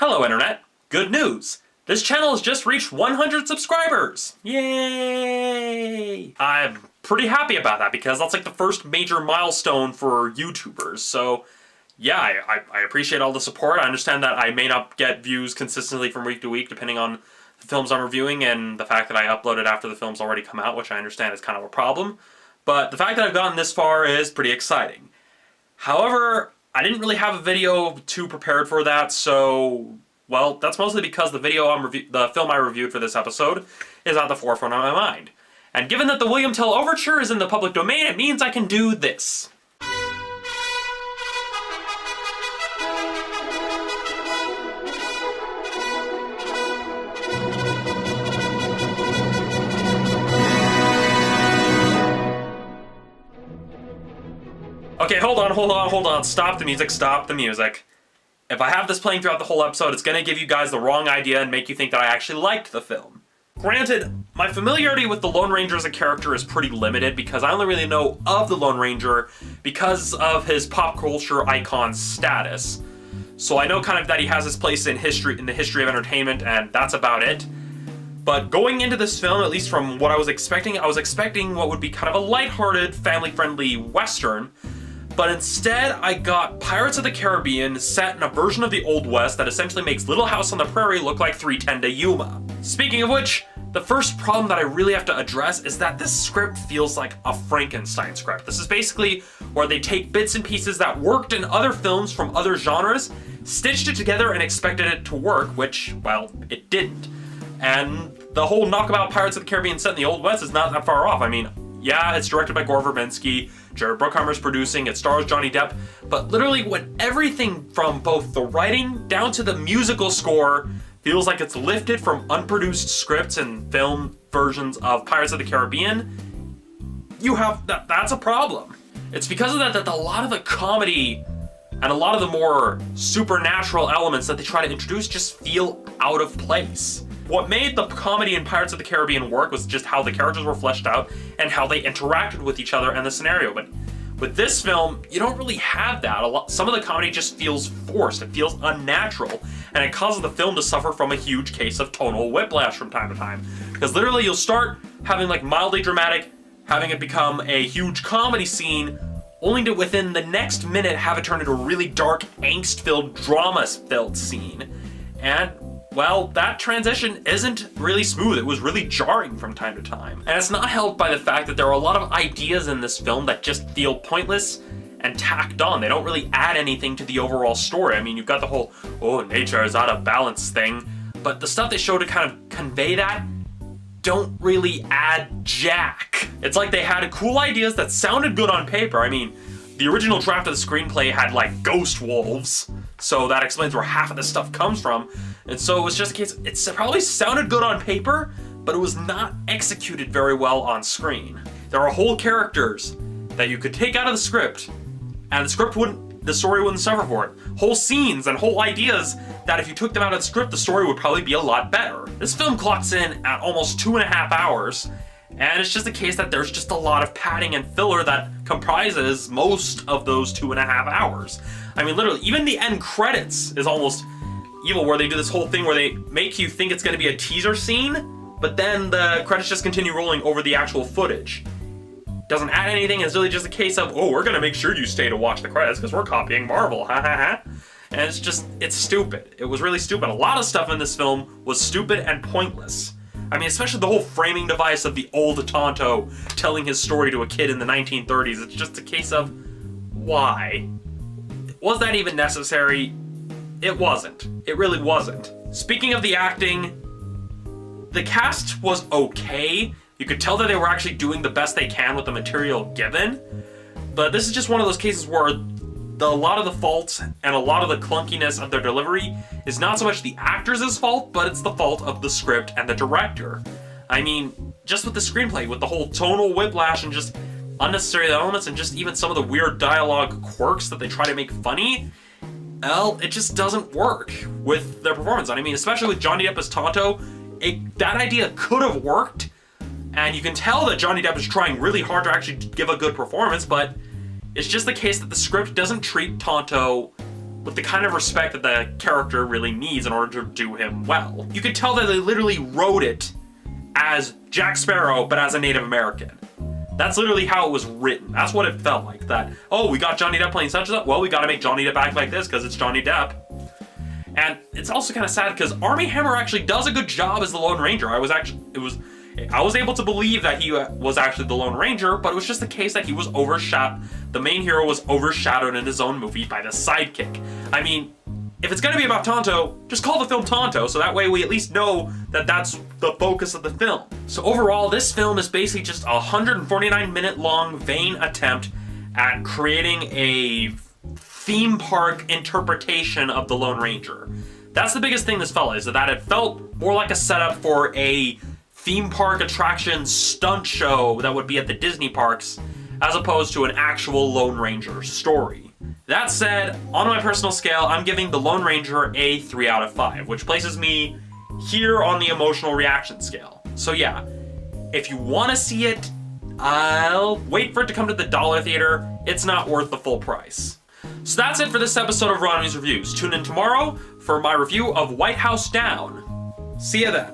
Hello Internet! Good news! This channel has just reached 100 subscribers! Yay! I'm pretty happy about that because that's like the first major milestone for YouTubers, so yeah, I appreciate all the support. I understand that I may not get views consistently from week to week depending on the films I'm reviewing and the fact that I uploaded after the film's already come out, which I understand is kind of a problem, but the fact that I've gotten this far is pretty exciting. However, I didn't really have a video too prepared for that, so, well, that's mostly because the film I reviewed for this episode is at the forefront of my mind. And given that the William Tell Overture is in the public domain, it means I can do this. Okay, hold on, stop the music. If I have this playing throughout the whole episode, it's gonna give you guys the wrong idea and make you think that I actually liked the film. Granted, my familiarity with the Lone Ranger as a character is pretty limited because I only really know of the Lone Ranger because of his pop culture icon status. So I know kind of that he has his place in the history of entertainment, and that's about it. But going into this film, at least from what I was expecting what would be kind of a lighthearted, family-friendly Western. But instead, I got Pirates of the Caribbean set in a version of the Old West that essentially makes Little House on the Prairie look like 3:10 to Yuma. Speaking of which, the first problem that I really have to address is that this script feels like a Frankenstein script. This is basically where they take bits and pieces that worked in other films from other genres, stitched it together and expected it to work, which, well, it didn't. And the whole knockabout Pirates of the Caribbean set in the Old West is not that far off. I mean, yeah, it's directed by Gore Verbinski, Jared Bruckheimer's producing, it stars Johnny Depp, but literally when everything from both the writing down to the musical score feels like it's lifted from unproduced scripts and film versions of Pirates of the Caribbean, that's a problem. It's because of that a lot of the comedy and a lot of the more supernatural elements that they try to introduce just feel out of place. What made the comedy in Pirates of the Caribbean work was just how the characters were fleshed out and how they interacted with each other and the scenario. But with this film, you don't really have that. Some of the comedy just feels forced, it feels unnatural, and it causes the film to suffer from a huge case of tonal whiplash from time to time. Because literally you'll start having like mildly dramatic, having it become a huge comedy scene, only to within the next minute have it turn into a really dark, angst-filled, drama-filled scene. And well, that transition isn't really smooth. It was really jarring from time to time. And it's not helped by the fact that there are a lot of ideas in this film that just feel pointless and tacked on. They don't really add anything to the overall story. I mean, you've got the whole, oh, nature is out of balance thing, but the stuff they show to kind of convey that don't really add jack. It's like they had cool ideas that sounded good on paper. I mean, the original draft of the screenplay had like ghost wolves, so that explains where half of this stuff comes from. And so it was just a case, it probably sounded good on paper, but it was not executed very well on screen. There are whole characters that you could take out of the script, and the story wouldn't suffer for it. Whole scenes and whole ideas that if you took them out of the script, the story would probably be a lot better. This film clocks in at almost 2.5 hours, and it's just a case that there's just a lot of padding and filler that comprises most of those 2.5 hours. I mean, literally, even the end credits is almost evil, where they do this whole thing where they make you think it's going to be a teaser scene, but then the credits just continue rolling over the actual footage. Doesn't add anything, it's really just a case of, oh, we're going to make sure you stay to watch the credits because we're copying Marvel, ha ha ha. And it's stupid. It was really stupid. A lot of stuff in this film was stupid and pointless. I mean, especially the whole framing device of the old Tonto telling his story to a kid in the 1930s. It's just a case of, why? Was that even necessary? It wasn't. It really wasn't. Speaking of the acting, the cast was okay. You could tell that they were actually doing the best they can with the material given. But this is just one of those cases where a lot of the faults and a lot of the clunkiness of their delivery is not so much the actors' fault, but it's the fault of the script and the director. I mean, just with the screenplay, with the whole tonal whiplash and just unnecessary elements and just even some of the weird dialogue quirks that they try to make funny, well, it just doesn't work with their performance. I mean, especially with Johnny Depp as Tonto, that idea could have worked, and you can tell that Johnny Depp is trying really hard to actually give a good performance, but it's just the case that the script doesn't treat Tonto with the kind of respect that the character really needs in order to do him well. You could tell that they literally wrote it as Jack Sparrow, but as a Native American. That's literally how it was written. That's what it felt like. That, oh, we got Johnny Depp playing such and such. Well, we gotta make Johnny Depp act like this because it's Johnny Depp. And it's also kind of sad because Armie Hammer actually does a good job as the Lone Ranger. I was able to believe that he was actually the Lone Ranger, but it was just the case that he was the main hero was overshadowed in his own movie by the sidekick. I mean, if it's gonna be about Tonto, just call the film Tonto, so that way we at least know that that's the focus of the film. So overall, this film is basically just a 149-minute long vain attempt at creating a theme park interpretation of the Lone Ranger. That's the biggest thing this felt, is that it felt more like a setup for a theme park attraction stunt show that would be at the Disney parks, as opposed to an actual Lone Ranger story. That said, on my personal scale, I'm giving The Lone Ranger a 3 out of 5, which places me here on the emotional reaction scale. So yeah, if you want to see it, I'll wait for it to come to the dollar theater. It's not worth the full price. So that's it for this episode of Ronnie's Reviews. Tune in tomorrow for my review of White House Down. See ya then.